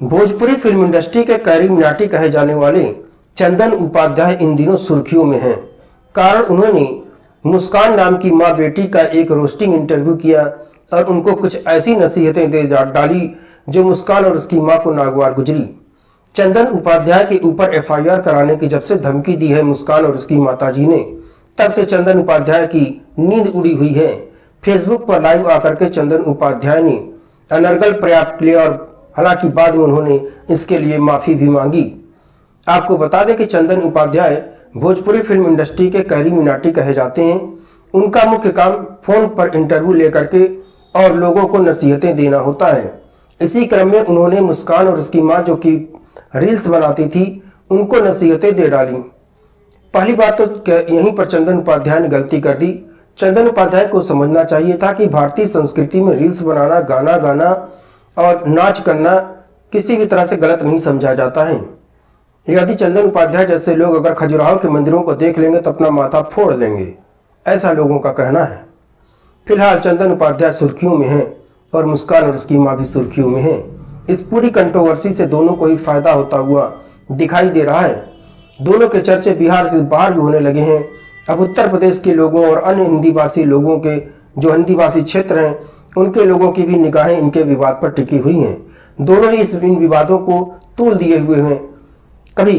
Bhojpuri film industry के carry Minati कहे जाने वाले चंदन उपाध्याय इन दिनों सुर्खियों में हैं। कारण उन्होंने मुस्कान नाम की मां बेटी का एक रोस्टिंग इंटरव्यू किया और उनको कुछ ऐसी नसीहतें दे डाली जो मुस्कान और उसकी मां को नागवार गुजरी। चंदन उपाध्याय के ऊपर एफआईआर कराने की जब से धमकी दी है मुस्कान और उसकी माताजी ने, तब से चंदन उपाध्याय की नींद उड़ी हुई है। फेसबुक पर लाइव आकर के चंदन उपाध्याय ने अनर्गल प्रयास किए और हालांकि बाद में उन्होंने इसके लिए माफी भी मांगी। आपको बता दें कि चंदन उपाध्याय भोजपुरी फिल्म इंडस्ट्री के कैरी मिनाटी कहे जाते हैं। उनका मुख्य काम फोन पर इंटरव्यू लेकर के और लोगों को नसीहतें देना होता है। इसी क्रम में उन्होंने मुस्कान और उसकी मां जो कि रील्स बनाती थी उनको नसीहतें दे डाली। पहली बात तो यहीं पर चंदन उपाध्याय ने गलती कर दी। चंदन उपाध्याय को समझना चाहिए था कि भारतीय संस्कृति में रील्स बनाना, गाना गाना और नाच करना किसी भी तरह से गलत नहीं समझा जाता है। यदि चंदन उपाध्याय जैसे लोग अगर खजुराहो के मंदिरों को देख लेंगे तो अपना माथा फोड़ देंगे, ऐसा लोगों का कहना है। फिलहाल चंदन उपाध्याय सुर्खियों में है और मुस्कान और उसकी मां भी सुर्खियों में है। इस पूरी कंट्रोवर्सी से दोनों को ही फायदा होता हुआ दिखाई दे रहा है। दोनों के चर्चे बिहार से बाहर भी होने लगे हैं। अब उत्तर प्रदेश के लोगों और अन्य हिंदी भाषी लोगों के जो हिंदी भाषी क्षेत्र हैं उनके लोगों की भी निगाहें इनके विवाद पर टिकी हुई हैं। दोनों ही इन विवादों को तूल दिए हुए हैं। कभी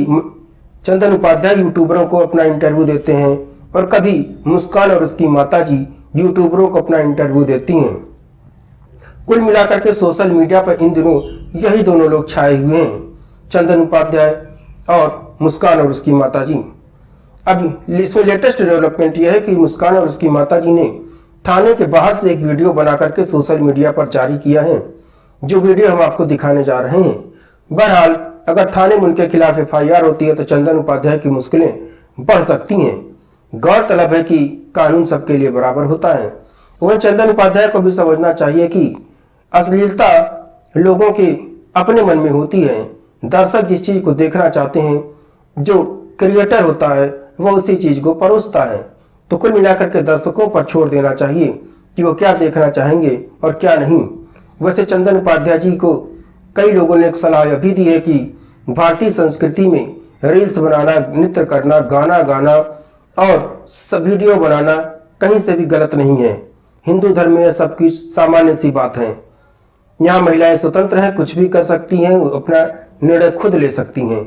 चंदन उपाध्याय यूट्यूबरों को अपना इंटरव्यू देते हैं और कभी मुस्कान और उसकी माताजी यूट्यूबरों को अपना इंटरव्यू देती हैं। कुल मिलाकर के सोशल मीडिया पर इन दिनों यही दोनों लोग छाए हुए हैं, चंदन उपाध्याय और मुस्कान और उसकी माताजी। अब इसमें लेटेस्ट डेवलपमेंट यह है कि मुस्कान और उसकी माताजी ने थाने के बाहर से एक वीडियो बना करके सोशल मीडिया पर जारी किया है, जो वीडियो हम आपको दिखाने जा रहे हैं। बहरहाल अगर थाने में उनके खिलाफ एफआईआर होती है तो चंदन उपाध्याय की मुश्किलें बढ़ सकती हैं। गौरतलब है कि कानून सबके लिए बराबर होता है। वहीं चंदन उपाध्याय को भी समझना चाहिए कि अश्लीलता लोगों के अपने मन में होती है। दर्शक जिस चीज को देखना चाहते हैं, जो क्रिएटर होता है वह उसी चीज को परोसता है। तो कुल मिलाकर के दर्शकों पर छोड़ देना चाहिए कि वो क्या देखना चाहेंगे और क्या नहीं। वैसे चंदन उपाध्याय जी को कई लोगों ने एक सलाह यह भी दी है कि भारतीय संस्कृति में रील्स बनाना, नृत्य करना, गाना गाना और वीडियो बनाना कहीं से भी गलत नहीं है। हिंदू धर्म में यह सब कुछ सामान्य सी बात है। यहाँ महिलाएं स्वतंत्र हैं, कुछ भी कर सकती हैं, अपना निर्णय खुद ले सकती हैं।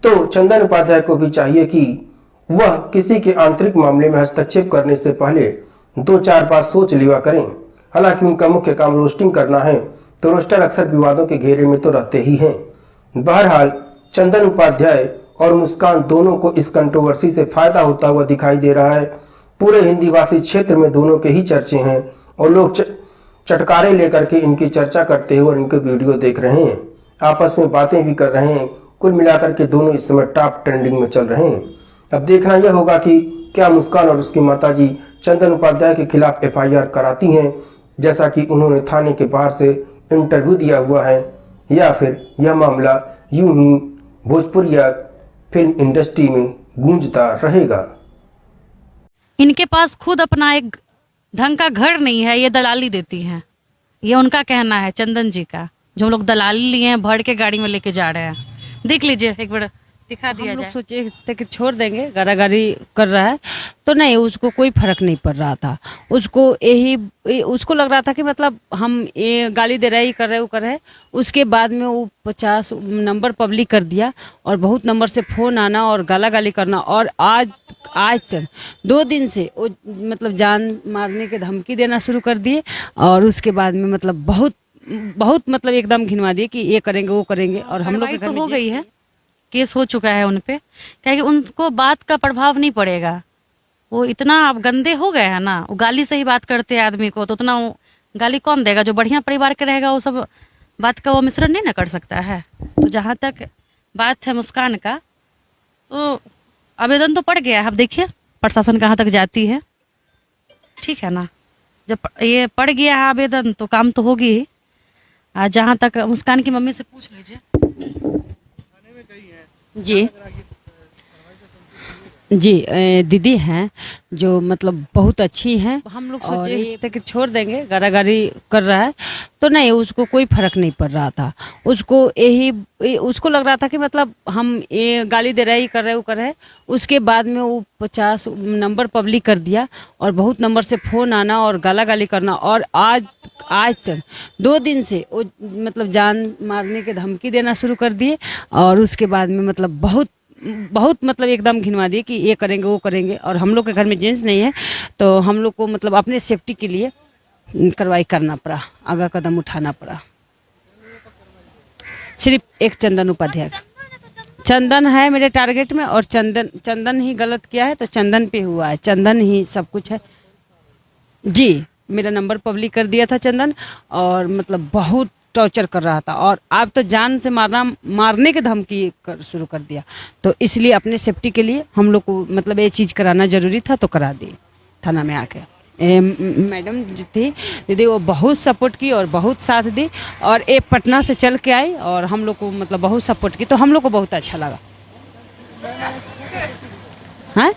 तो चंदन उपाध्याय को भी चाहिए कि वह किसी के आंतरिक मामले में हस्तक्षेप करने से पहले 2-4 बार सोच लिया करें। हालांकि उनका मुख्य काम रोस्टिंग करना है, तो रोस्टर अक्सर विवादों के घेरे में तो रहते ही हैं। बहरहाल चंदन उपाध्याय और मुस्कान दोनों को इस कंट्रोवर्सी से फायदा होता हुआ दिखाई दे रहा है। पूरे हिंदी भाषी क्षेत्र में दोनों के ही चर्चे हैं और लोग चटकारे लेकर के इनकी चर्चा करते हुए और इनके वीडियो देख रहे हैं, आपस में बातें भी कर रहे हैं। कुल मिलाकर के दोनों इस समय टॉप ट्रेंडिंग में चल रहे हैं। अब देखना यह होगा कि क्या मुस्कान और उसकी माताजी चंदन उपाध्याय के खिलाफ एफआईआर कराती हैं, जैसा कि उन्होंने थाने के बाहर से इंटरव्यू दिया हुआ है, या फिर यह मामला यूं ही भोजपुरिया फिल्म इंडस्ट्री में गूंजता रहेगा। इनके पास खुद अपना एक ढंग का घर नहीं है, ये दलाली देती हैं। ये उनका कहना है चंदन जी का, जो हम लोग दलाली लिए हैं, भर के गाड़ी में लेके जा रहे हैं। देख लीजिए, एक बार दिखा दिया हम लोग जाए। सोचे थे कि छोड़ देंगे, गारागारी कर रहा है तो नहीं, उसको कोई फर्क नहीं पड़ रहा था। उसको लग रहा था कि मतलब हम ये गाली दे रहे हैं, ये कर रहे हैं, वो कर रहे हैं। उसके बाद में वो 50 नंबर पब्लिक कर दिया और बहुत नंबर से फोन आना और गाला गाली करना। और आज तक 2 दिन से वो मतलब जान मारने के धमकी देना शुरू कर दिए। और उसके बाद में मतलब बहुत मतलब एकदम घिनवा दिए कि ये करेंगे, वो करेंगे। और हम लोग तो हो गई है, केस हो चुका है उन पे, क्या कि उनको बात का प्रभाव नहीं पड़ेगा। वो इतना अब गंदे हो गए हैं ना, वो गाली से ही बात करते हैं आदमी को, तो उतना वो गाली कौन देगा? जो बढ़िया परिवार के रहेगा वो सब बात का वो मिश्रण नहीं ना कर सकता है। तो जहाँ तक बात है मुस्कान का, तो आवेदन तो पड़ गया है। अब देखिए प्रशासन कहाँ तक जाती है, ठीक है ना। जब ये पड़ गया है आवेदन तो काम तो होगी ही। जहाँ तक मुस्कान की मम्मी से पूछ लीजिए जी। जी दीदी हैं जो मतलब बहुत अच्छी हैं। हम लोग सोचे थे कि छोड़ देंगे, गारागारी कर रहा है तो नहीं, उसको कोई फर्क नहीं पड़ रहा था। उसको लग रहा था कि मतलब हम ये गाली दे रहे, ये कर रहे, वो कर रहे। उसके बाद में वो 50 नंबर पब्लिक कर दिया और बहुत नंबर से फ़ोन आना और गाला गाली करना। और आज तक 2 दिन से वो मतलब जान मारने की धमकी देना शुरू कर दिए। और उसके बाद में मतलब बहुत मतलब एकदम घिनवा दिए कि ये करेंगे, वो करेंगे। और हम लोग के घर में जेंट्स नहीं है तो हम लोग को मतलब अपने सेफ्टी के लिए कार्रवाई करना पड़ा, आगा कदम उठाना पड़ा। सिर्फ एक चंदन उपाध्याय, चंदन है मेरे टारगेट में और चंदन ही गलत किया है तो चंदन पे हुआ है, चंदन ही सब कुछ है। जी मेरा नंबर पब्लिक कर दिया था चंदन और मतलब बहुत टॉर्चर कर रहा था। और आप तो जान से मारने की धमकी शुरू कर दिया। तो इसलिए अपने सेफ्टी के लिए हम लोग को मतलब ये चीज़ कराना ज़रूरी था तो करा दी थाना में आके। मैडम जो थी दीदी वो बहुत सपोर्ट की और बहुत साथ दी। और ये पटना से चल के आई और हम लोग को मतलब बहुत सपोर्ट की तो हम लोग को बहुत अच्छा लगा। हाँ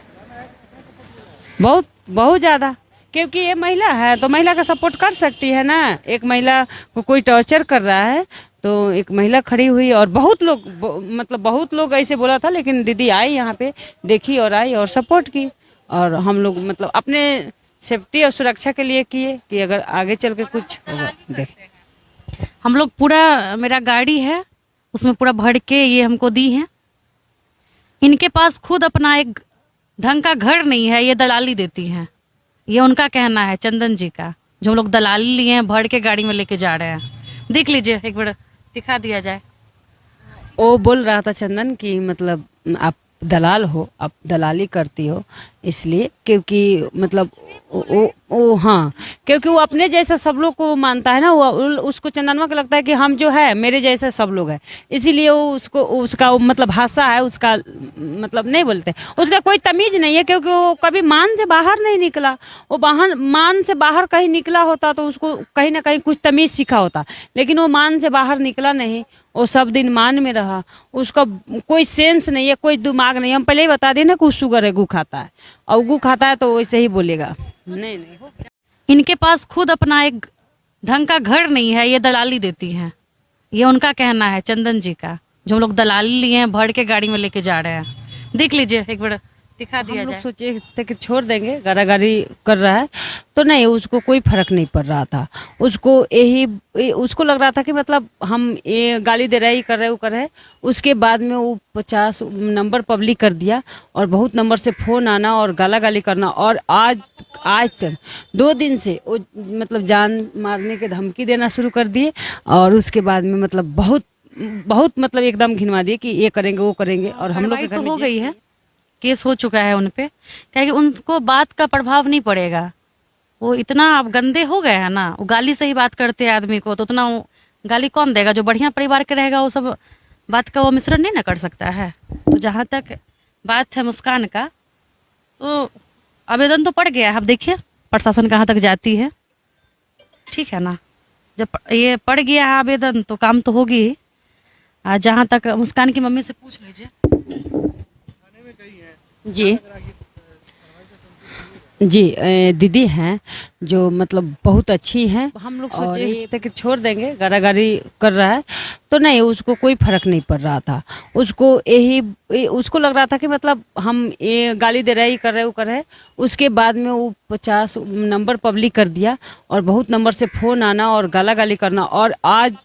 बहुत बहुत ज़्यादा, क्योंकि ये महिला है तो महिला का सपोर्ट कर सकती है ना। एक महिला को कोई टॉर्चर कर रहा है तो एक महिला खड़ी हुई और बहुत लोग ऐसे बोला था, लेकिन दीदी आई यहाँ पे, देखी और आई और सपोर्ट की। और हम लोग मतलब अपने सेफ्टी और सुरक्षा के लिए किए कि अगर आगे चल के कुछ होगा देख। हम लोग पूरा, मेरा गाड़ी है उसमें पूरा भर के ये हमको दी है। इनके पास खुद अपना एक ढंग का घर नहीं है, ये दलाली देती हैं। ये उनका कहना है, चंदन जी का, जो हम लोग दलाली लिए हैं, भर के गाड़ी में लेके जा रहे हैं। देख लीजिए, एक बार दिखा दिया जाए। वो बोल रहा था चंदन कि मतलब आप दलाल हो, आप दलाली करती हो, इसलिए क्योंकि मतलब वो हाँ, क्योंकि वो अपने जैसा सब लोग को मानता है ना। वो उसको चंदनवा को लगता है कि हम जो है मेरे जैसे सब लोग हैं, इसीलिए वो उसका मतलब भाषा है उसका, मतलब नहीं बोलते, उसका कोई तमीज नहीं है। क्योंकि वो कभी मान से बाहर नहीं निकला। वो मान से बाहर कहीं निकला होता तो उसको कहीं ना कहीं कुछ तमीज सीखा होता, लेकिन वो मान से बाहर निकला नहीं। वो सब दिन मान में रहा। उसका कोई सेंस नहीं है, कोई दिमाग नहीं है। हम पहले ही बता दें ना कि शुगर है, गू खाता है, और गू खाता है तो वैसे ही बोलेगा। नहीं इनके पास खुद अपना एक ढंग का घर नहीं है, ये दलाली देती हैं। ये उनका कहना है, चंदन जी का, जो हम लोग दलाली लिए हैं, भर के गाड़ी में लेके जा रहे हैं। देख लीजिए, एक बार दिखा दिया जाए। सोचे थे कि छोड़ देंगे, गारागारी कर रहा है तो नहीं, उसको कोई फर्क नहीं पड़ रहा था। उसको लग रहा था कि मतलब हम ये गाली दे रहे, ये कर रहे, वो कर रहे। उसके बाद में वो 50 नंबर पब्लिक कर दिया और बहुत नंबर से फ़ोन आना और गाला गाली करना। और आज तक 2 दिन से वो मतलब जान मारने की धमकी देना शुरू कर दिए। और उसके बाद में मतलब बहुत मतलब एकदम घिनवा दिए कि ये करेंगे, वो करेंगे। और हम लोग तो हो गई है, केस हो चुका है उन पे, क्या कि उनको बात का प्रभाव नहीं पड़ेगा। वो इतना अब गंदे हो गए हैं ना, वो गाली से ही बात करते हैं आदमी को, तो उतना वो गाली कौन देगा? जो बढ़िया परिवार के रहेगा वो सब बात का वो मिश्रण नहीं ना कर सकता है। तो जहाँ तक बात है मुस्कान का, तो आवेदन तो पड़ गया है। अब देखिए प्रशासन कहाँ तक जाती है, ठीक है ना। जब ये पड़ गया है आवेदन तो काम तो होगी ही। जहाँ तक मुस्कान की मम्मी से पूछ लीजिए। जी दीदी हैं जो मतलब बहुत अच्छी हैं। हम लोग सोचे थे कि छोड़ देंगे, गारागारी कर रहा है तो नहीं, उसको कोई फर्क नहीं पड़ रहा था। उसको लग रहा था कि मतलब हम ये गाली दे रहे, ये कर रहे, वो कर रहे। उसके बाद में वो 50 नंबर पब्लिक कर दिया और बहुत नंबर से फ़ोन आना और गाला गाली करना। और आज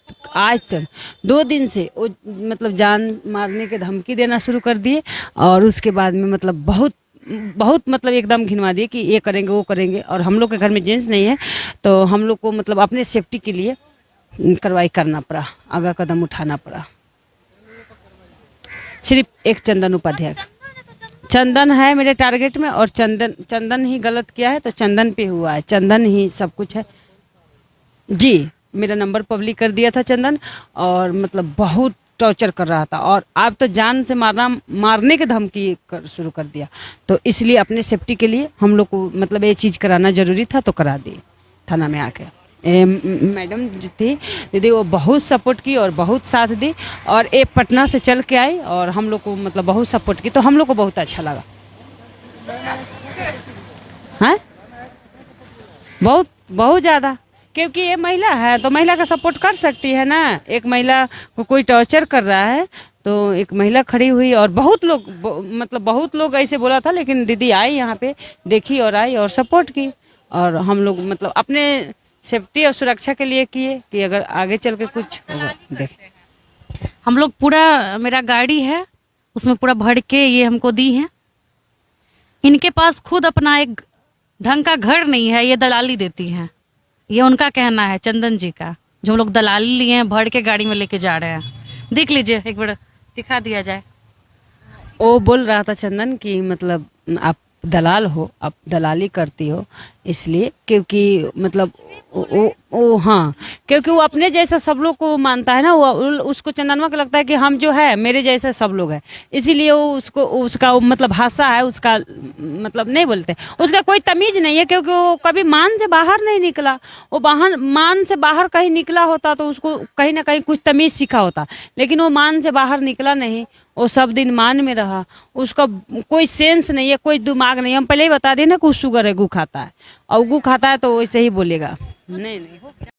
तक 2 दिन से वो मतलब जान मारने की धमकी देना शुरू कर दिए। और उसके बाद में मतलब बहुत मतलब एकदम घिनवा दिए कि ये करेंगे, वो करेंगे। और हम लोग के घर में जेंट्स नहीं है तो हम लोग को मतलब अपने सेफ्टी के लिए कार्रवाई करना पड़ा, आगा कदम उठाना पड़ा। सिर्फ एक चंदन उपाध्याय, चंदन है मेरे टारगेट में और चंदन ही गलत किया है तो चंदन पे हुआ है, चंदन ही सब कुछ है। जी मेरा नंबर पब्लिक कर दिया था चंदन और मतलब बहुत टॉर्चर कर रहा था। और आप तो जान से मारने की धमकी शुरू कर दिया। तो इसलिए अपने सेफ्टी के लिए हम लोग को मतलब ये चीज़ कराना ज़रूरी था तो करा दी थाना में आके। मैडम जो थी दीदी वो बहुत सपोर्ट की और बहुत साथ दी। और ये पटना से चल के आई और हम लोग को मतलब बहुत सपोर्ट की तो हम लोग को बहुत अच्छा लगा। हैं बहुत बहुत ज़्यादा, क्योंकि ये महिला है तो महिला का सपोर्ट कर सकती है ना। एक महिला को कोई टॉर्चर कर रहा है तो एक महिला खड़ी हुई, और बहुत लोग मतलब बहुत लोग ऐसे बोला था, लेकिन दीदी आई यहाँ पे, देखी और आई और सपोर्ट की। और हम लोग मतलब अपने सेफ्टी और सुरक्षा के लिए किए कि अगर आगे चल के कुछ होगा देख। हम लोग पूरा, मेरा गाड़ी है उसमें पूरा भर के ये हमको दी है। इनके पास खुद अपना एक ढंग का घर नहीं है, ये दलाली देती हैं। ये उनका कहना है, चंदन जी का, जो हम लोग दलाली लिए हैं, भर के गाड़ी में लेके जा रहे हैं। देख लीजिए, एक बार दिखा दिया जाए। वो बोल रहा था चंदन कि मतलब आप दलाल हो, आप दलाली करती हो, इसलिए क्योंकि मतलब वो हाँ, क्योंकि वो अपने जैसा सब लोग को मानता है ना। वो उसको चंदनवा को लगता है कि हम जो है मेरे जैसे सब लोग हैं, इसीलिए वो उसको उसका वो मतलब भाषा है उसका, मतलब नहीं बोलते, उसका कोई तमीज नहीं है, क्योंकि वो कभी मान से बाहर नहीं निकला। वो बाहर मान से बाहर कहीं निकला होता तो उसको कहीं ना कहीं कुछ तमीज सीखा होता, लेकिन वो मान से बाहर निकला नहीं, वो सब दिन मान में रहा। उसका कोई सेंस नहीं है, कोई दिमाग नहीं। हम पहले ही बता दें ना कि शुगर है, गू खाता है, और गू खाता है तो वैसे ही बोलेगा। नहीं नहीं।